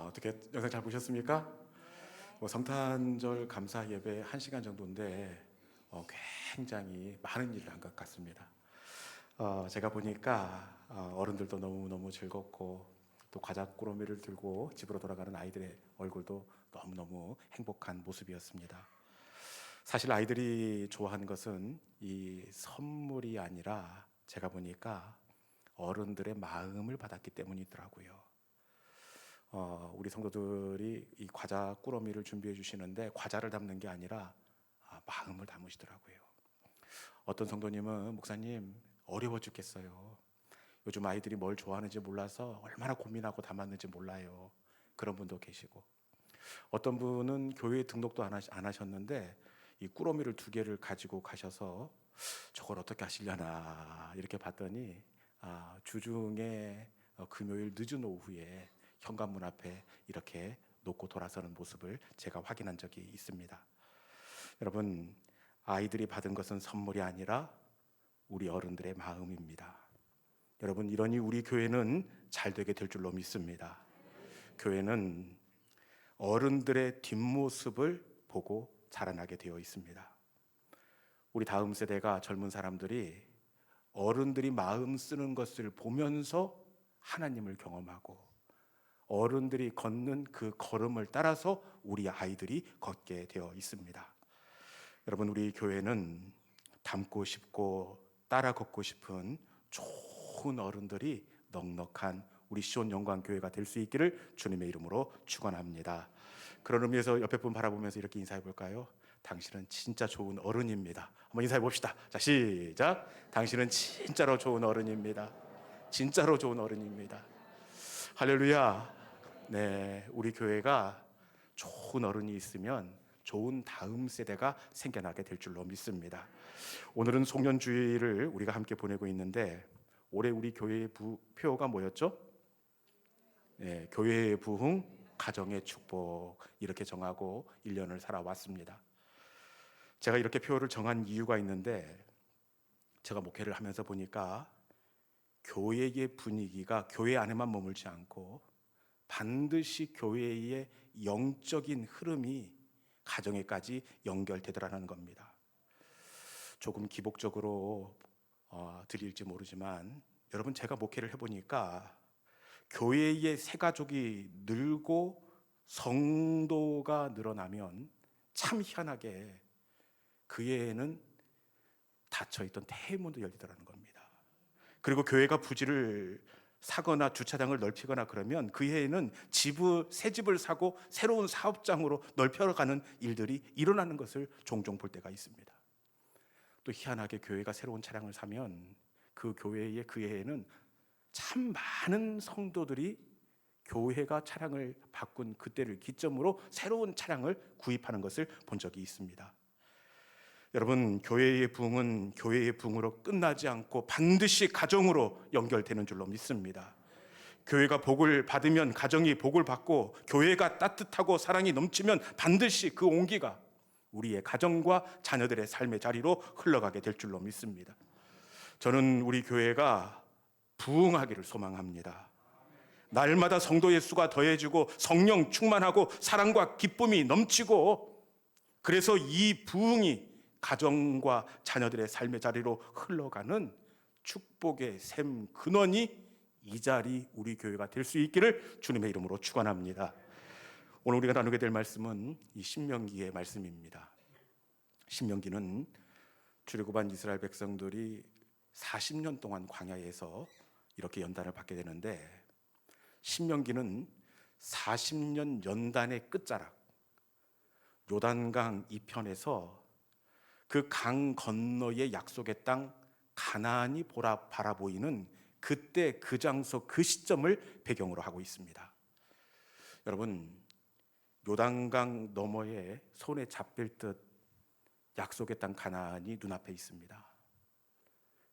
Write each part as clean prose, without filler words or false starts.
어떻게 영상 잘 보셨습니까? 성탄절 감사 예배 1시간 정도인데 굉장히 많은 일을 한 것 같습니다. 제가 보니까 어른들도 너무너무 즐겁고 또 과자 꾸러미를 들고 집으로 돌아가는 아이들의 얼굴도 너무너무 행복한 모습이었습니다. 사실 아이들이 좋아하는 것은 이 선물이 아니라 제가 보니까 어른들의 마음을 받았기 때문이더라고요. 우리 성도들이 이 과자 꾸러미를 준비해 주시는데 과자를 담는 게 아니라 마음을 담으시더라고요. 어떤 성도님은 목사님 어려워 죽겠어요. 요즘 아이들이 뭘 좋아하는지 몰라서 얼마나 고민하고 담았는지 몰라요. 그런 분도 계시고, 어떤 분은 교회에 등록도 안 하셨는데 이 꾸러미를 2개를 가지고 가셔서 저걸 어떻게 하시려나 이렇게 봤더니 주중에 금요일 늦은 오후에 현관문 앞에 이렇게 놓고 돌아서는 모습을 제가 확인한 적이 있습니다. 여러분, 아이들이 받은 것은 선물이 아니라 우리 어른들의 마음입니다. 여러분, 이러니 우리 교회는 잘 되게 될 줄로 믿습니다. 교회는 어른들의 뒷모습을 보고 자라나게 되어 있습니다. 우리 다음 세대가, 젊은 사람들이 어른들이 마음 쓰는 것을 보면서 하나님을 경험하고 어른들이 걷는 그 걸음을 따라서 우리 아이들이 걷게 되어 있습니다. 여러분, 우리 교회는 닮고 싶고 따라 걷고 싶은 좋은 어른들이 넉넉한 우리 시온 영광교회가 될 수 있기를 주님의 이름으로 축원합니다. 그런 의미에서 옆에 분 바라보면서 이렇게 인사해 볼까요? 당신은 진짜 좋은 어른입니다. 한번 인사해 봅시다. 자, 시작. 당신은 진짜로 좋은 어른입니다. 진짜로 좋은 어른입니다. 할렐루야. 네, 우리 교회가 좋은 어른이 있으면 좋은 다음 세대가 생겨나게 될 줄로 믿습니다. 오늘은 송년주일을 우리가 함께 보내고 있는데, 올해 우리 교회의 표어가 뭐였죠? 네, 교회의 부흥, 가정의 축복, 이렇게 정하고 1년을 살아왔습니다. 제가 이렇게 표어를 정한 이유가 있는데, 제가 목회를 하면서 보니까 교회의 분위기가 교회 안에만 머물지 않고 반드시 교회의 영적인 흐름이 가정에까지 연결되더라는 겁니다. 조금 기복적으로 드릴지 모르지만, 여러분, 제가 목회를 해보니까 교회의 새 가족이 늘고 성도가 늘어나면 참 희한하게 그 해에는 닫혀있던 태문도 열리더라는 겁니다. 그리고 교회가 부지를 사거나 주차장을 넓히거나 그러면 그 해에는 새 집을 사고 새로운 사업장으로 넓혀가는 일들이 일어나는 것을 종종 볼 때가 있습니다. 또 희한하게 교회가 새로운 차량을 사면 그 교회의 그 해에는 참 많은 성도들이 교회가 차량을 바꾼 그때를 기점으로 새로운 차량을 구입하는 것을 본 적이 있습니다. 여러분, 교회의 부흥은 교회의 부흥으로 끝나지 않고 반드시 가정으로 연결되는 줄로 믿습니다. 교회가 복을 받으면 가정이 복을 받고, 교회가 따뜻하고 사랑이 넘치면 반드시 그 온기가 우리의 가정과 자녀들의 삶의 자리로 흘러가게 될 줄로 믿습니다. 저는 우리 교회가 부흥하기를 소망합니다. 날마다 성도의 수가 더해지고 성령 충만하고 사랑과 기쁨이 넘치고, 그래서 이 부흥이 가정과 자녀들의 삶의 자리로 흘러가는 축복의 샘 근원이 이 자리 우리 교회가 될 수 있기를 주님의 이름으로 축원합니다. 오늘 우리가 나누게 될 말씀은 이 신명기의 말씀입니다. 신명기는 출애굽한 이스라엘 백성들이 40년 동안 광야에서 이렇게 연단을 받게 되는데, 신명기는 40년 연단의 끝자락, 요단강 이편에서 그 강 건너의 약속의 땅 가나안이 바라보이는 그때 그 장소 그 시점을 배경으로 하고 있습니다. 여러분, 요단강 너머에 손에 잡힐 듯 약속의 땅 가나안이 눈앞에 있습니다.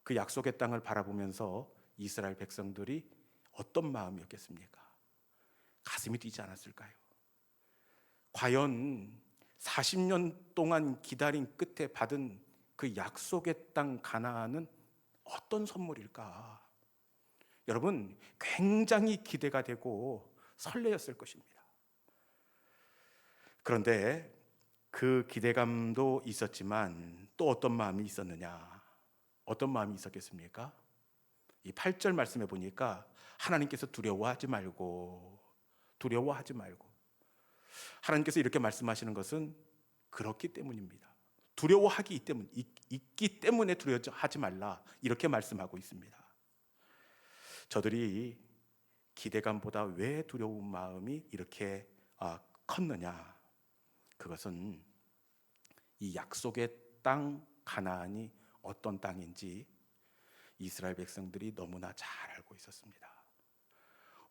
그 약속의 땅을 바라보면서 이스라엘 백성들이 어떤 마음이었겠습니까? 가슴이 뛰지 않았을까요? 과연 40년 동안 기다린 끝에 받은 그 약속의 땅 가나안은 어떤 선물일까? 여러분, 굉장히 기대가 되고 설레었을 것입니다. 그런데 그 기대감도 있었지만 또 어떤 마음이 있었느냐? 어떤 마음이 있었겠습니까? 이 8절 말씀에 보니까 하나님께서 두려워하지 말고 하나님께서 이렇게 말씀하시는 것은 그렇기 때문입니다. 있기 때문에 두려워하지 말라, 이렇게 말씀하고 있습니다. 저들이 기대감보다 왜 두려운 마음이 이렇게 컸느냐? 그것은 이 약속의 땅 가나안이 어떤 땅인지 이스라엘 백성들이 너무나 잘 알고 있었습니다.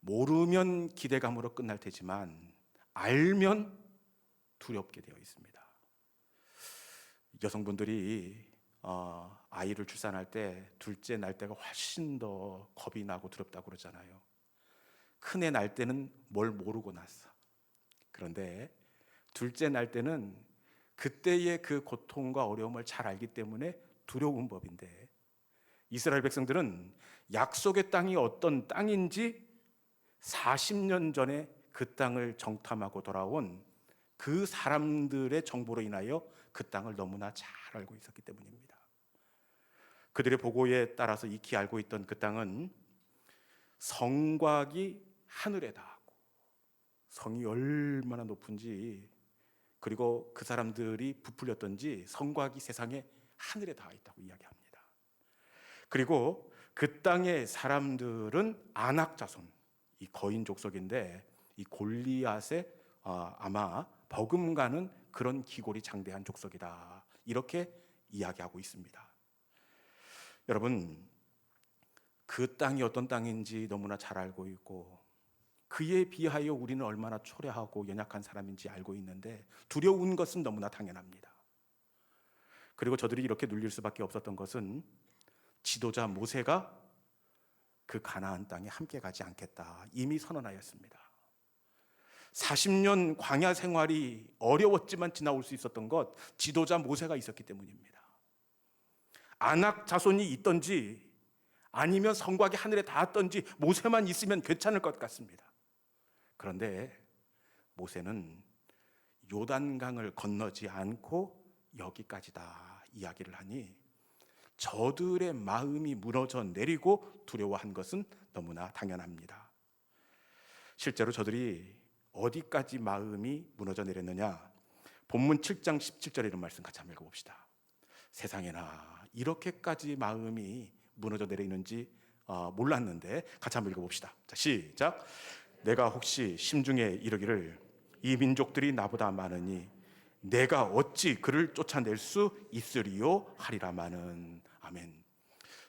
모르면 기대감으로 끝날 테지만 알면 두렵게 되어 있습니다. 여성분들이 아이를 출산할 때 둘째 날 때가 훨씬 더 겁이 나고 두렵다고 그러잖아요. 큰애 날 때는 뭘 모르고 났어. 그런데 둘째 날 때는 그때의 그 고통과 어려움을 잘 알기 때문에 두려운 법인데, 이스라엘 백성들은 약속의 땅이 어떤 땅인지 40년 전에 그 땅을 정탐하고 돌아온 그 사람들의 정보로 인하여 그 땅을 너무나 잘 알고 있었기 때문입니다. 그들의 보고에 따라서 익히 알고 있던 그 땅은 성곽이 하늘에 닿았고, 성이 얼마나 높은지, 그리고 그 사람들이 부풀렸던지 성곽이 세상에 하늘에 닿아 있다고 이야기합니다. 그리고 그 땅의 사람들은 아낙 자손, 이 거인 족속인데 이 골리앗의 아마 버금가는 그런 기골이 장대한 족속이다, 이렇게 이야기하고 있습니다. 여러분, 그 땅이 어떤 땅인지 너무나 잘 알고 있고 그에 비하여 우리는 얼마나 초라하고 연약한 사람인지 알고 있는데 두려운 것은 너무나 당연합니다. 그리고 저들이 이렇게 눌릴 수밖에 없었던 것은 지도자 모세가 그 가나안 땅에 함께 가지 않겠다 이미 선언하였습니다. 40년 광야 생활이 어려웠지만 지나올 수 있었던 것, 지도자 모세가 있었기 때문입니다. 아낙 자손이 있든지 아니면 성곽이 하늘에 닿았든지 모세만 있으면 괜찮을 것 같습니다. 그런데 모세는 요단강을 건너지 않고 여기까지다 이야기를 하니 저들의 마음이 무너져 내리고 두려워한 것은 너무나 당연합니다. 실제로 저들이 어디까지 마음이 무너져 내렸느냐? 본문 7장 17절에 이런 말씀 같이 한번 읽어봅시다. 세상에나 이렇게까지 마음이 무너져 내리는지 몰랐는데 같이 한번 읽어봅시다. 자, 시작. 내가 혹시 심중에 이르기를 이 민족들이 나보다 많으니 내가 어찌 그를 쫓아낼 수 있으리요 하리라마는. 아멘.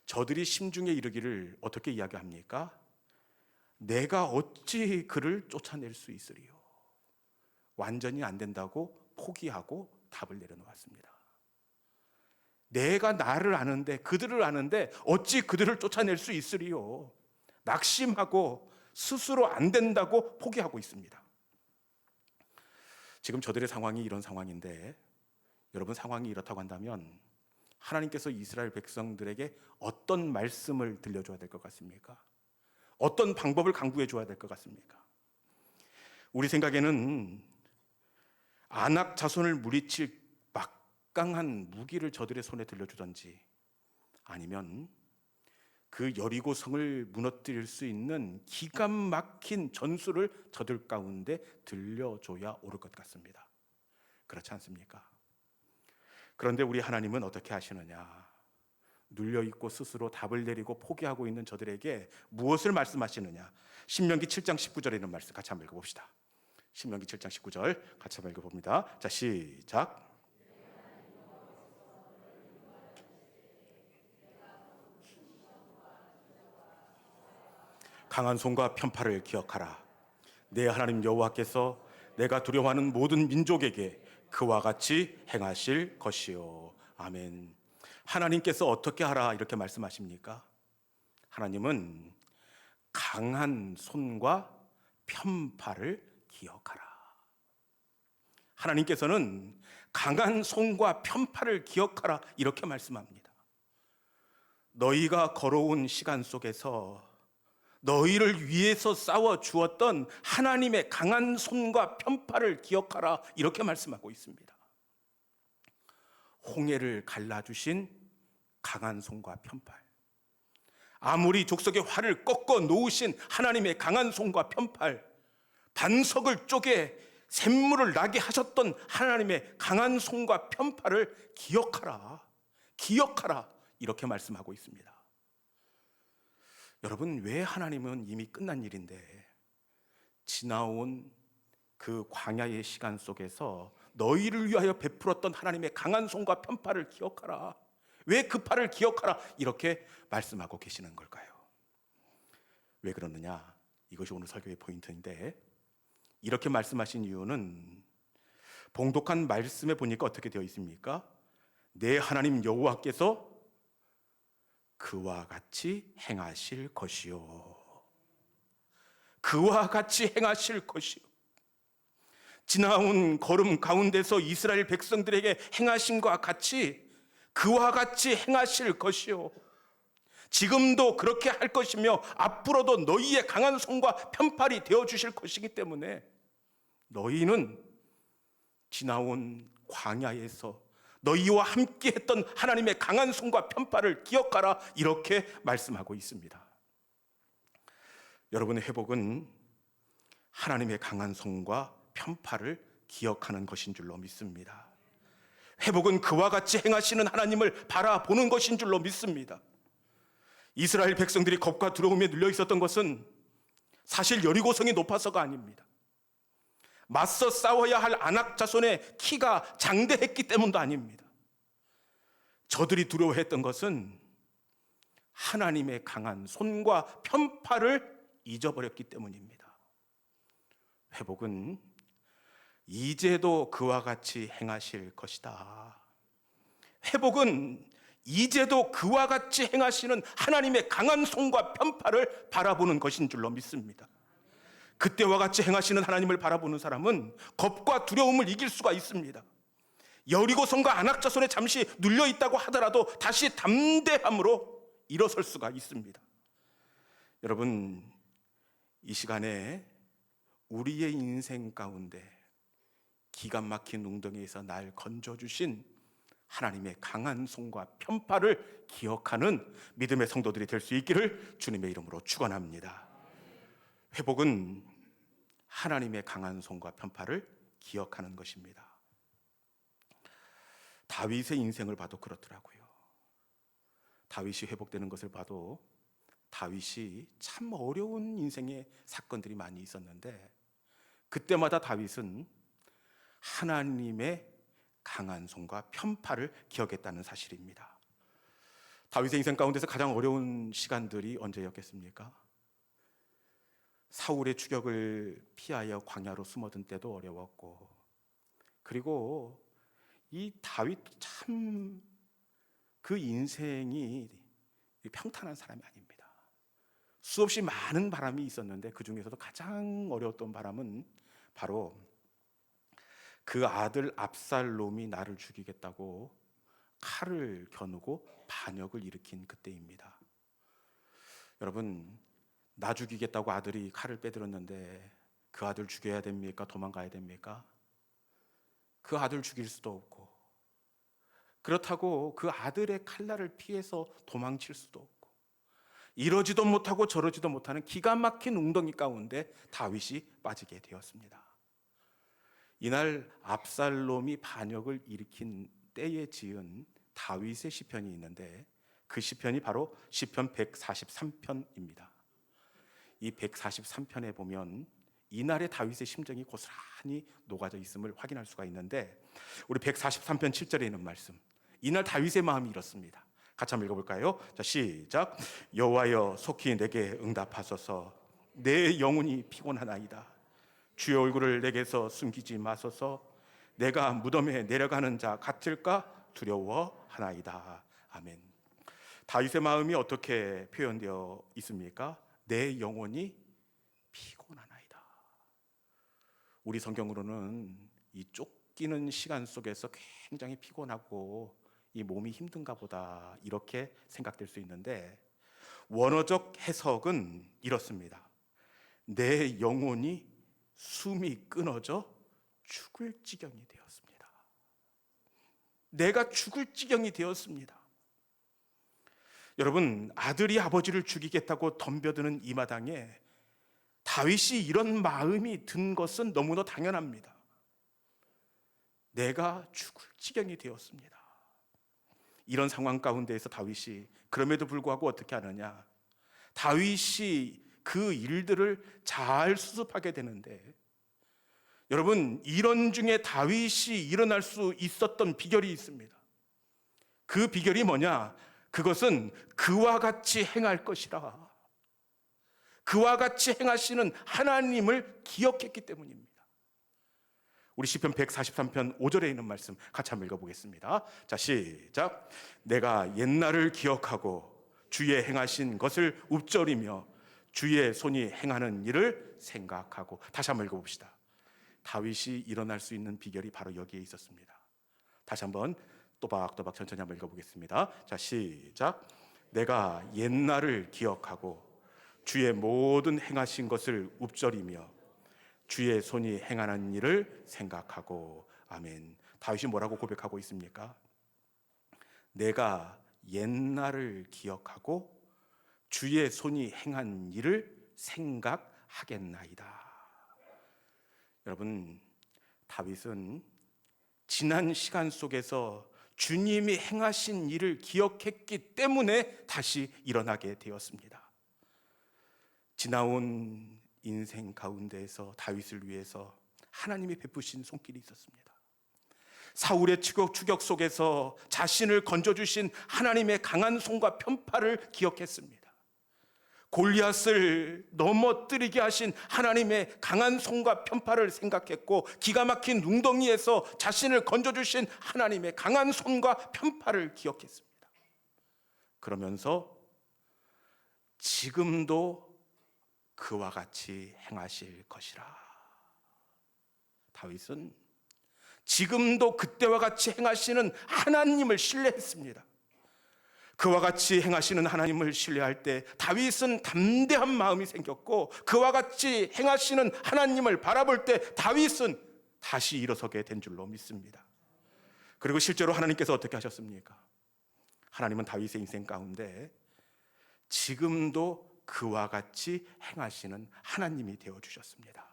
저들이 심중에 이르기를 어떻게 이야기합니까? 내가 어찌 그를 쫓아낼 수 있으리요. 완전히 안 된다고 포기하고 답을 내려놓았습니다. 내가 나를 아는데, 그들을 아는데 어찌 그들을 쫓아낼 수 있으리요. 낙심하고 스스로 안 된다고 포기하고 있습니다. 지금 저들의 상황이 이런 상황인데, 여러분 상황이 이렇다고 한다면 하나님께서 이스라엘 백성들에게 어떤 말씀을 들려줘야 될 것 같습니까? 어떤 방법을 강구해 줘야 될 것 같습니까? 우리 생각에는 아낙 자손을 물리칠 막강한 무기를 저들의 손에 들려주든지, 아니면 그 여리고 성을 무너뜨릴 수 있는 기가 막힌 전술을 저들 가운데 들려줘야 옳을 것 같습니다. 그렇지 않습니까? 그런데 우리 하나님은 어떻게 하시느냐? 눌려있고 스스로 답을 내리고 포기하고 있는 저들에게 무엇을 말씀하시느냐? 신명기 7장 19절에 있는 말씀 같이 한번 읽어봅시다. 신명기 7장 19절 같이 한번 읽어봅니다. 자, 시작. 강한 손과 편팔을 기억하라. 내 하나님 여호와께서 내가 두려워하는 모든 민족에게 그와 같이 행하실 것이요. 아멘. 하나님께서 어떻게 하라 이렇게 말씀하십니까? 하나님은 강한 손과 편팔을 기억하라. 하나님께서는 강한 손과 편팔을 기억하라 이렇게 말씀합니다. 너희가 걸어온 시간 속에서 너희를 위해서 싸워 주었던 하나님의 강한 손과 편팔을 기억하라, 이렇게 말씀하고 있습니다. 홍해를 갈라주신 강한 손과 편팔, 아무리 족속의 활을 꺾어 놓으신 하나님의 강한 손과 편팔, 반석을 쪼개 샘물을 나게 하셨던 하나님의 강한 손과 편팔을 기억하라, 기억하라, 이렇게 말씀하고 있습니다. 여러분, 왜 하나님은 이미 끝난 일인데 지나온 그 광야의 시간 속에서 너희를 위하여 베풀었던 하나님의 강한 손과 편팔을 기억하라, 왜 그 팔을 기억하라, 이렇게 말씀하고 계시는 걸까요? 왜 그러느냐? 이것이 오늘 설교의 포인트인데, 이렇게 말씀하신 이유는 봉독한 말씀에 보니까 어떻게 되어 있습니까? 내 하나님 여호와께서 그와 같이 행하실 것이요, 그와 같이 행하실 것이요. 지나온 걸음 가운데서 이스라엘 백성들에게 행하심과 같이 그와 같이 행하실 것이요, 지금도 그렇게 할 것이며 앞으로도 너희의 강한 손과 편팔이 되어주실 것이기 때문에 너희는 지나온 광야에서 너희와 함께 했던 하나님의 강한 손과 편팔을 기억하라, 이렇게 말씀하고 있습니다. 여러분의 회복은 하나님의 강한 손과 편팔을 기억하는 것인 줄로 믿습니다. 회복은 그와 같이 행하시는 하나님을 바라보는 것인 줄로 믿습니다. 이스라엘 백성들이 겁과 두려움에 눌려 있었던 것은 사실 여리고성이 높아서가 아닙니다. 맞서 싸워야 할 아낙 자손의 키가 장대했기 때문도 아닙니다. 저들이 두려워했던 것은 하나님의 강한 손과 편팔을 잊어버렸기 때문입니다. 회복은 이제도 그와 같이 행하실 것이다. 회복은 이제도 그와 같이 행하시는 하나님의 강한 손과 편팔을 바라보는 것인 줄로 믿습니다. 그때와 같이 행하시는 하나님을 바라보는 사람은 겁과 두려움을 이길 수가 있습니다. 여리고성과 아낙 자손에 잠시 눌려 있다고 하더라도 다시 담대함으로 일어설 수가 있습니다. 여러분, 이 시간에 우리의 인생 가운데 기가 막힌 웅덩이에서 날 건져주신 하나님의 강한 손과 편팔을 기억하는 믿음의 성도들이 될 수 있기를 주님의 이름으로 축원합니다. 회복은 하나님의 강한 손과 편팔을 기억하는 것입니다. 다윗의 인생을 봐도 그렇더라고요. 다윗이 회복되는 것을 봐도 다윗이 참 어려운 인생의 사건들이 많이 있었는데 그때마다 다윗은 하나님의 강한 손과 편팔을 기억했다는 사실입니다. 다윗의 인생 가운데서 가장 어려운 시간들이 언제였겠습니까? 사울의 추격을 피하여 광야로 숨어든 때도 어려웠고, 그리고 이 다윗도 참 그 인생이 평탄한 사람이 아닙니다. 수없이 많은 바람이 있었는데 그 중에서도 가장 어려웠던 바람은 바로 그 아들 압살롬이 나를 죽이겠다고 칼을 겨누고 반역을 일으킨 그때입니다. 여러분, 나 죽이겠다고 아들이 칼을 빼들었는데 그 아들 죽여야 됩니까? 도망가야 됩니까? 그 아들 죽일 수도 없고, 그렇다고 그 아들의 칼날을 피해서 도망칠 수도 없고, 이러지도 못하고 저러지도 못하는 기가 막힌 웅덩이 가운데 다윗이 빠지게 되었습니다. 이날 압살롬이 반역을 일으킨 때에 지은 다윗의 시편이 있는데 그 시편이 바로 시편 143편입니다. 이 143편에 보면 이날의 다윗의 심정이 고스란히 녹아져 있음을 확인할 수가 있는데, 우리 143편 7절에 있는 말씀, 이날 다윗의 마음이 이렇습니다. 같이 한번 읽어볼까요? 자, 시작. 여호와여 속히 내게 응답하소서. 내 영혼이 피곤하나이다. 주의 얼굴을 내게서 숨기지 마소서. 내가 무덤에 내려가는 자 같을까 두려워하나이다. 아멘. 다윗의 마음이 어떻게 표현되어 있습니까? 내 영혼이 피곤하나이다. 우리 성경으로는 이 쫓기는 시간 속에서 굉장히 피곤하고 이 몸이 힘든가 보다 이렇게 생각될 수 있는데, 원어적 해석은 이렇습니다. 내 영혼이 숨이 끊어져 죽을 지경이 되었습니다. 내가 죽을 지경이 되었습니다. 여러분, 아들이 아버지를 죽이겠다고 덤벼드는 이 마당에 다윗이 이런 마음이 든 것은 너무나 당연합니다. 내가 죽을 지경이 되었습니다. 이런 상황 가운데에서 다윗이 그럼에도 불구하고 어떻게 하느냐? 다윗이 그 일들을 잘 수습하게 되는데, 여러분, 이런 중에 다윗이 일어날 수 있었던 비결이 있습니다. 그 비결이 뭐냐? 그것은 그와 같이 행할 것이라, 그와 같이 행하시는 하나님을 기억했기 때문입니다. 우리 시편 143편 5절에 있는 말씀 같이 한번 읽어보겠습니다. 자, 시작. 내가 옛날을 기억하고 주의 행하신 것을 읊조리며 주의 손이 행하는 일을 생각하고. 다시 한번 읽어봅시다. 다윗이 일어날 수 있는 비결이 바로 여기에 있었습니다. 다시 한번 또박또박 천천히 한번 읽어보겠습니다. 자, 시작. 내가 옛날을 기억하고 주의 모든 행하신 것을 읊조리며 주의 손이 행하는 일을 생각하고. 아멘. 다윗이 뭐라고 고백하고 있습니까? 내가 옛날을 기억하고 주의 손이 행한 일을 생각하겠나이다. 여러분, 다윗은 지난 시간 속에서 주님이 행하신 일을 기억했기 때문에 다시 일어나게 되었습니다. 지나온 인생 가운데에서 다윗을 위해서 하나님이 베푸신 손길이 있었습니다. 사울의 추격 속에서 자신을 건져주신 하나님의 강한 손과 편팔을 기억했습니다. 골리앗을 넘어뜨리게 하신 하나님의 강한 손과 편팔을 생각했고, 기가 막힌 웅덩이에서 자신을 건져주신 하나님의 강한 손과 편팔을 기억했습니다. 그러면서 지금도 그와 같이 행하실 것이라. 다윗은 지금도 그때와 같이 행하시는 하나님을 신뢰했습니다. 그와 같이 행하시는 하나님을 신뢰할 때 다윗은 담대한 마음이 생겼고, 그와 같이 행하시는 하나님을 바라볼 때 다윗은 다시 일어서게 된 줄로 믿습니다. 그리고 실제로 하나님께서 어떻게 하셨습니까? 하나님은 다윗의 인생 가운데 지금도 그와 같이 행하시는 하나님이 되어주셨습니다.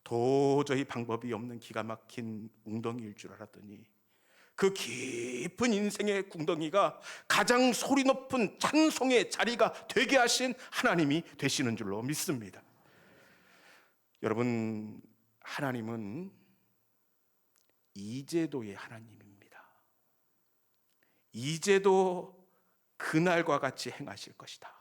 도저히 방법이 없는 기가 막힌 웅덩이일 줄 알았더니 그 깊은 인생의 궁덩이가 가장 소리 높은 찬송의 자리가 되게 하신 하나님이 되시는 줄로 믿습니다. 여러분, 하나님은 이제도의 하나님입니다. 이제도 그날과 같이 행하실 것이다.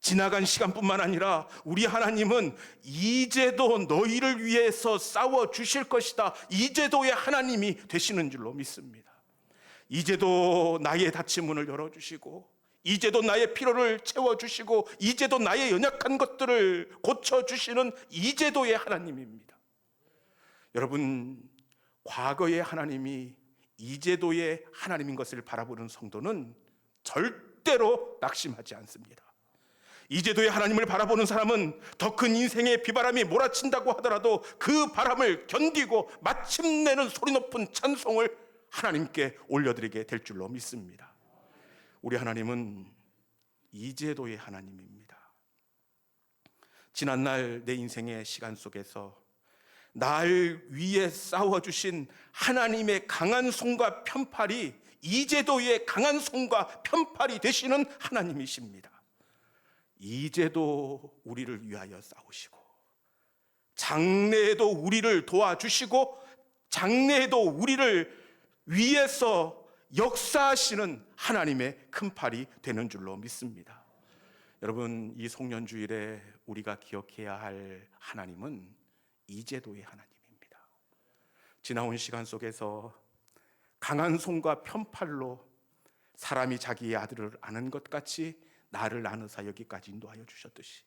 지나간 시간뿐만 아니라 우리 하나님은 이제도 너희를 위해서 싸워 주실 것이다. 이제도의 하나님이 되시는 줄로 믿습니다. 이제도 나의 닫힌 문을 열어주시고, 이제도 나의 필요를 채워주시고, 이제도 나의 연약한 것들을 고쳐주시는 이제도의 하나님입니다. 여러분, 과거의 하나님이 이제도의 하나님인 것을 바라보는 성도는 절대로 낙심하지 않습니다. 이제도의 하나님을 바라보는 사람은 더 큰 인생의 비바람이 몰아친다고 하더라도 그 바람을 견디고 마침내는 소리 높은 찬송을 하나님께 올려드리게 될 줄로 믿습니다. 우리 하나님은 이제도의 하나님입니다. 지난날 내 인생의 시간 속에서 날 위해 싸워주신 하나님의 강한 손과 편팔이 이제도의 강한 손과 편팔이 되시는 하나님이십니다. 이제도 우리를 위하여 싸우시고, 장래에도 우리를 도와주시고, 장래에도 우리를 위해서 역사하시는 하나님의 큰 팔이 되는 줄로 믿습니다. 여러분, 이 송년주일에 우리가 기억해야 할 하나님은 이제도의 하나님입니다. 지나온 시간 속에서 강한 손과 편팔로 사람이 자기의 아들을 아는 것 같이 나를 나누사 여기까지 인도하여 주셨듯이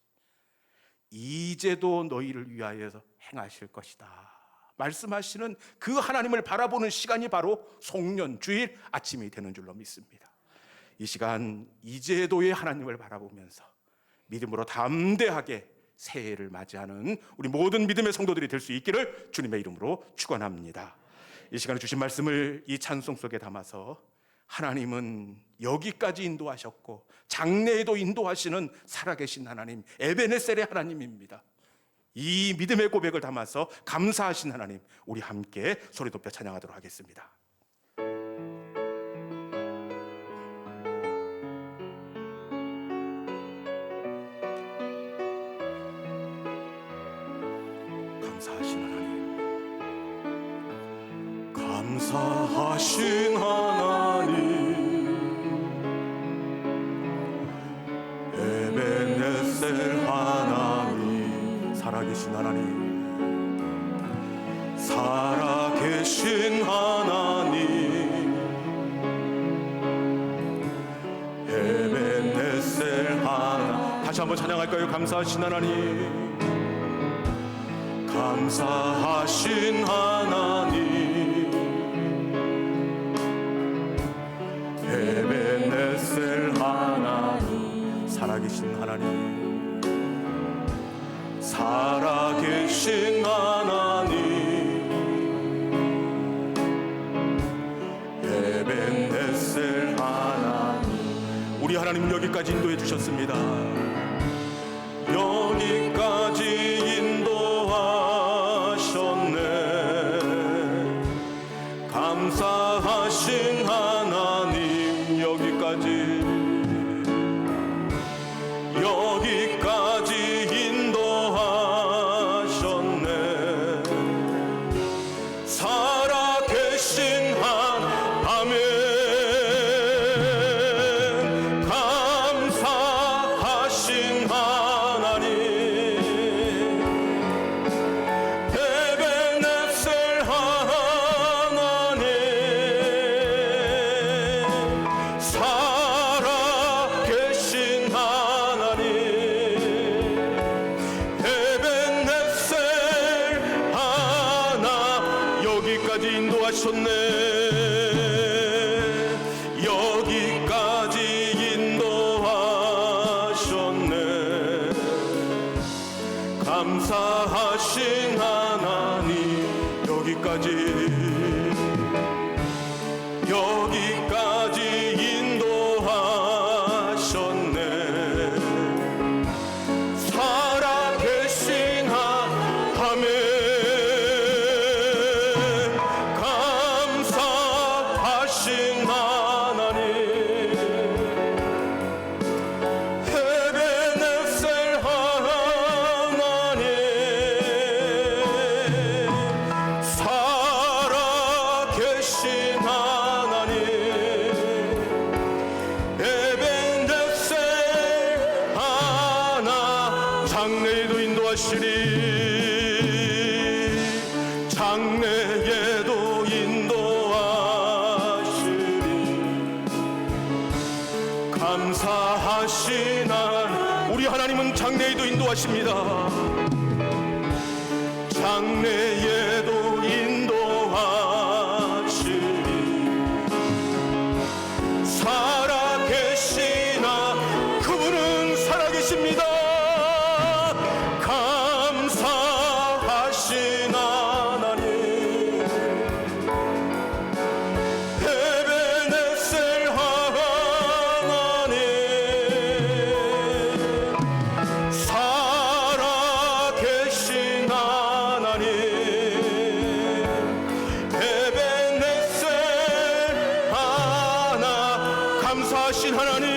이제도 너희를 위하여 행하실 것이다 말씀하시는 그 하나님을 바라보는 시간이 바로 송년주일 아침이 되는 줄로 믿습니다. 이 시간 이제도의 하나님을 바라보면서 믿음으로 담대하게 새해를 맞이하는 우리 모든 믿음의 성도들이 될 수 있기를 주님의 이름으로 축원합니다. 이 시간에 주신 말씀을 이 찬송 속에 담아서 하나님은 여기까지 인도하셨고 장래에도 인도하시는 살아계신 하나님, 에베네셀의 하나님입니다. 이 믿음의 고백을 담아서 감사하신 하나님, 우리 함께 소리 높여 찬양하도록 하겠습니다. 감사하신 하나님, 감사하신 하나님, 에베네셀 하나님, 살아계신 하나님, 살아계신 하나님, 에베네셀 하나님. 다시 한번 찬양할까요? 감사하신 하나님, 감사하신 하나님, 에베네셀 하나님, 살아계신 하나님, 살아계신 하나님, 에베네셀 하나님. 우리 하나님 여기까지 인도해 주셨습니다. 여기까지 감사하신 하나님, 여기까지 인도하셨네. 살아계신 아멘. 감사하신 하나님, 에베네셀 하나님, 살아계신 하나님, 에베네셀 하나. 여기까지 인도하셨네. 여기까지 인도하셨네. 감사하신 하나님, 여기까지 인도하셨네. 살아계신 하나님, 감사하신 하나님, 에베네셀 하나님, 살아계신 하나님, 에베네셀 하나. 장래에도 인도하시리, 장래에도 인도하시리. 감사하신 하나님, 우리 하나님은 장래에도 인도하십니다. 장래에도 인도하시리. 살아계시나 그분은 살아계십니다. 감사하신 하나님, 에베네셀 하나님, 살아계신 하나님, 에베네셀 하나. 감사하신 하나님,